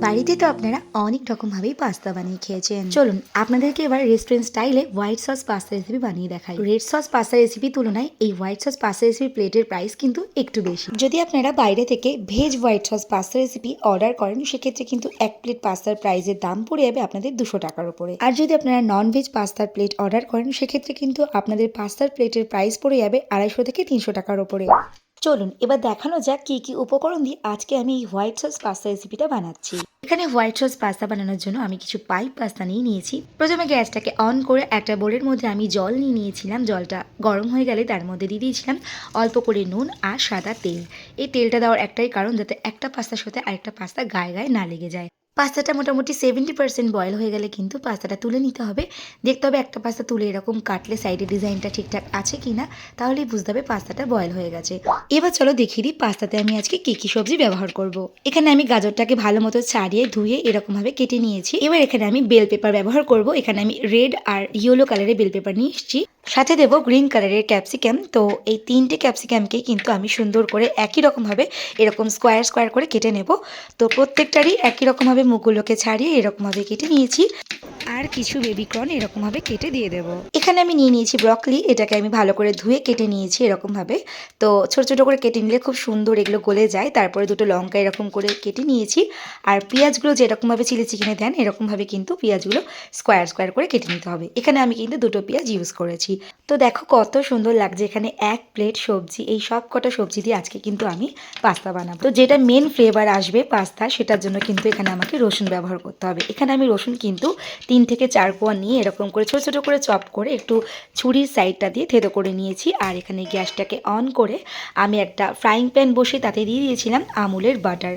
বাড়িতে তো আপনারা অনেক রকমভাবেই পাস্তা বানিয়ে খেয়েছেন। চলুন আপনাদেরকে এবার রেস্টুরেন্ট স্টাইলে হোয়াইট সস পাস্তা রেসিপি বানিয়ে দেখাই। রেড সস পাস্তা রেসিপি তুলনায় এই হোয়াইট সস পাস্তা রেসিপি প্লেটের প্রাইস কিন্তু একটু বেশি। যদি আপনারা বাইরে থেকে veg white sauce pasta recipe order করেন, সেক্ষেত্রে কিন্তু এক প্লেট পাস্তার প্রাইসের দাম পড়ে যাবে আপনাদের 200 টাকার উপরে। আর যদি আপনারা নন ভেজ পাস্তার প্লেট অর্ডার করেন, সেক্ষেত্রে কিন্তু আপনাদের পাস্তার প্লেটের প্রাইস পড়ে যাবে 250 থেকে 300 টাকার উপরে। চলুন এবার দেখানো যাক কি কি উপকরণ দিয়ে আজকে আমি এই হোয়াইট সস পাস্তা রেসিপিটা বানাচ্ছি। এখানে হোয়াইট সস পাস্তা বানানোর জন্য আমি কিছু পাইপ পাস্তা নিয়ে নিয়েছি। প্রথমে গ্যাসটাকে অন করে একটা বোলের মধ্যে আমি জল নিয়ে নিয়েছিলাম। জলটা গরম হয়ে গেলে তার মধ্যে দিয়ে দিয়েছিলাম অল্প করে নুন আর সাদা তেল। এই তেলটা দেওয়ার একটাই কারণ, যাতে একটা পাস্তার সাথে আরেকটা পাস্তা গায়ে গায়ে না লেগে যায়। পাস্তাটা মোটামুটি 70% বয়েল হয়ে গেলে কিন্তু পাস্তাটা তুলে নিতে হবে। দেখতে হবে একটা পাস্তা তুলে এরকম কাটলে সাইডে ডিজাইনটা ঠিকঠাক আছে কিনা, তাহলেই বুঝতে হবে পাস্তাটা বয়েল হয়ে গেছে। এবার চলো দেখিয়ে দিই পাস্তাতে আমি আজকে কি কি সবজি ব্যবহার করব। এখানে আমি গাজরটাকে ভালো মতো ছাড়িয়ে ধুয়ে এরকমভাবে কেটে নিয়েছি। এবার এখানে আমি বেল পেপার ব্যবহার করব। এখানে আমি রেড আর ইয়েলো কালারের বেল পেপার নিয়ে এসেছি। সাথে দেবো গ্রিন কালারের ক্যাপসিকাম। তো এই তিনটে ক্যাপসিকামকে কিন্তু আমি সুন্দর করে একই রকমভাবে এরকম স্কোয়ার স্কোয়ার করে কেটে নেব। তো প্রত্যেকটারই একই রকমভাবে মুখগুলোকে ছাড়িয়ে এরকমভাবে কেটে নিয়েছি। আর কিছু বেবিকর্ন এরকমভাবে কেটে দিয়ে দেবো। এখানে আমি নিয়ে নিয়েছি ব্রকলি। এটাকে আমি ভালো করে ধুয়ে কেটে নিয়েছি এরকমভাবে। তো ছোট ছোট করে কেটে নিলে খুব সুন্দর এগুলো গলে যায়। তারপরে দুটো লঙ্কা এরকম করে কেটে নিয়েছি। আর পেঁয়াজগুলো যেরকমভাবে চিলি চিকেনে দেন এরকমভাবে কিন্তু পেঁয়াজগুলো স্কোয়ার স্কোয়ার করে কেটে নিতে হবে। এখানে আমি কিন্তু দুটো পেঁয়াজ ইউজ করেছি। তো দেখো কত সুন্দর লাগছে। এখানে এক প্লেট সবজি, এই সব কটা সবজি দিয়ে আজকে কিন্তু আমি পাস্তা বানাবো। তো যেটা মেন ফ্লেভার আসবে পাস্তা, সেটার জন্য কিন্তু এখানে আমাকে রসুন ব্যবহার করতে হবে। এখানে আমি রসুন কিন্তু 3 থেকে 4 কোয়া নিয়ে এরকম করে ছোট ছোট করে চপ করে একটু ছুরির সাইডটা দিয়ে থেতো করে নিয়েছি। আর এখানে গ্যাসটাকে অন করে আমি একটা ফ্রাইং প্যান বসে তাতে দিয়ে দিয়েছিলাম আমুলের বাটার।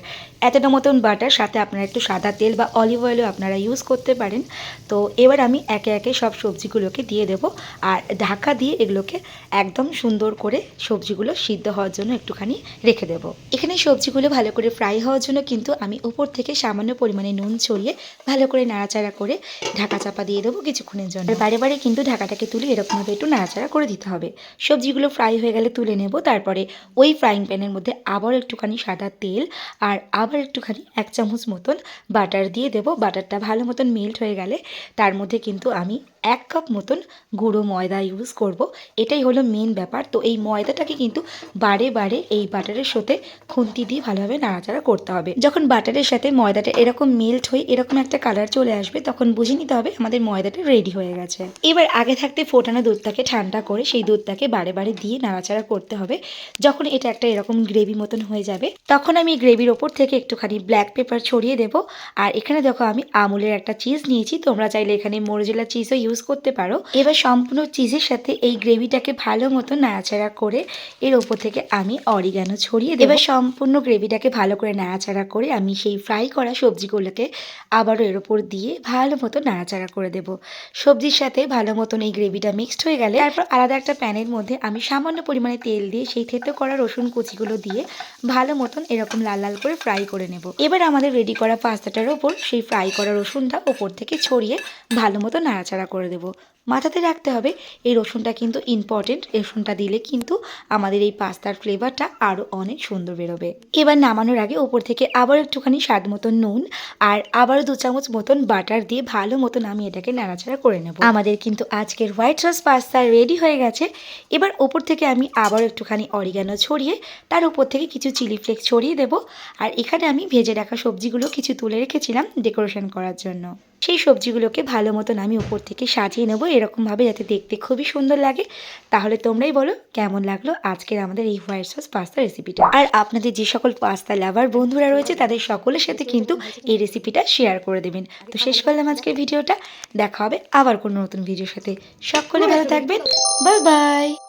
এতটা মতন বাটার, সাথে আপনারা একটু সাদা তেল বা অলিভ অয়েলও আপনারা ইউজ করতে পারেন। তো এবার আমি একে একে সব সবজিগুলোকে দিয়ে দেবো আর ঢাকা দিয়ে এগুলোকে একদম সুন্দর করে সবজিগুলো সিদ্ধ হওয়ার জন্য একটুখানি রেখে দেবো। এখানে সবজিগুলো ভালো করে ফ্রাই হওয়ার জন্য কিন্তু আমি উপর থেকে সামান্য পরিমাণে নুন ছড়িয়ে ভালো করে নাড়াচাড়া করে ঢাকা চাপা দিয়ে দেবো কিছুক্ষণের জন্য। বারে বারে কিন্তু ঢাকাটাকে তুলে এরকমভাবে একটু নাড়াচাড়া করে দিতে হবে। সবজিগুলো ফ্রাই হয়ে গেলে তুলে নেব। তারপরে ওই ফ্রাইং প্যানের মধ্যে আবার একটুখানি সাদা তেল আর আবার একটুখানি 1 চামচ মতন বাটার দিয়ে দেবো। বাটারটা ভালো মতন মেল্ট হয়ে গেলে তার মধ্যে কিন্তু আমি 1 কাপ মতন গুঁড়ো ময়দা ইউজ করব। এটাই হলো মেন ব্যাপার। তো এই ময়দাটাকে কিন্তু বারে বারে এই বাটারের সাথে খুন্তি দিয়ে ভালোভাবে নাড়াচাড়া করতে হবে। যখন বাটারের সাথে ময়দাটা এরকম মেল্ট হয়ে এরকম একটা কালার চলে আসবে, তখন বুঝে নিতে হবে আমাদের ময়দাটা রেডি হয়ে গেছে। এবার আগে থাকতে ফোটানো দুধটাকে ঠান্ডা করে সেই দুধটাকে বারে বারে দিয়ে নাড়াচাড়া করতে হবে। যখন এটা একটা এরকম গ্রেভি মতন হয়ে যাবে, তখন আমি গ্রেভির ওপর থেকে একটুখানি ব্ল্যাক পেপার ছড়িয়ে দেবো। আর এখানে দেখো আমি আমুলের একটা চিজ নিয়েছি। তোমরা চাইলে এখানে মোরজেলা চিজও ইউজ করতে পারো। এবার সম্পূর্ণ চিজের সাথে এই গ্রেভিটাকে ভালো মতো নাড়াচাড়া করে এর ওপর থেকে আমি অরিগানো ছড়িয়ে দেব। এবার সম্পূর্ণ গ্রেভিটাকে ভালো করে নাড়াচাড়া করে আমি সেই ফ্রাই করা সবজিগুলোকে আবারও এর ওপর দিয়ে ভালো মতো নাড়াচাড়া করে দেব। সবজির সাথে ভালো মতন এই গ্রেভিটা মিক্সড হয়ে গেলে তারপর আলাদা একটা প্যানের মধ্যে আমি সামান্য পরিমাণে তেল দিয়ে সেই থেতো করা রসুন কুচিগুলো দিয়ে ভালো মতন এরকম লাল লাল করে ফ্রাই করে নেব। এবার আমাদের রেডি করা পাস্তাটার ওপর সেই ফ্রাই করা রসুনটা ওপর থেকে ছড়িয়ে ভালো মতো নাড়াচাড়া করে দেব। মাথাতে রাখতে হবে এই রসুনটা কিন্তু ইম্পর্টেন্ট। রসুনটা দিলে কিন্তু আমাদের এই পাস্তার ফ্লেভারটা আরও অনেক সুন্দর বেরোবে। এবার নামানোর আগে ওপর থেকে আবার একটুখানি স্বাদ মতন নুন আর আবারও 2 চামচ মতন বাটার দিয়ে ভালো মতন আমি এটাকে নাড়াচাড়া করে নেব। আমাদের কিন্তু আজকের হোয়াইট সস পাস্তা রেডি হয়ে গেছে। এবার ওপর থেকে আমি আবার একটুখানি অরিগানো ছড়িয়ে তার উপর থেকে কিছু চিলি ফ্লেক্স ছড়িয়ে দেব। আর এখানে আমি ভেজে রাখা সবজিগুলো কিছু তুলে রেখেছিলাম ডেকোরেশন করার জন্য। সেই সবজিগুলোকে ভালো মতন আমি উপর থেকে সাজিয়ে নেব এরকমভাবে, যাতে দেখতে খুবই সুন্দর লাগে। তাহলে তোমরাই বলো কেমন লাগলো আজকের আমাদের এই হোয়াইট সস পাস্তা রেসিপিটা। আর আপনাদের যে সকল পাস্তা লাভার বন্ধুরা রয়েছে তাদের সকলের সাথে কিন্তু এই রেসিপিটা শেয়ার করে দেবেন। তো শেষ করলাম আজকের ভিডিওটা। দেখা হবে আবার কোনো নতুন ভিডিওর সাথে। সকলে ভালো থাকবেন। Bye bye.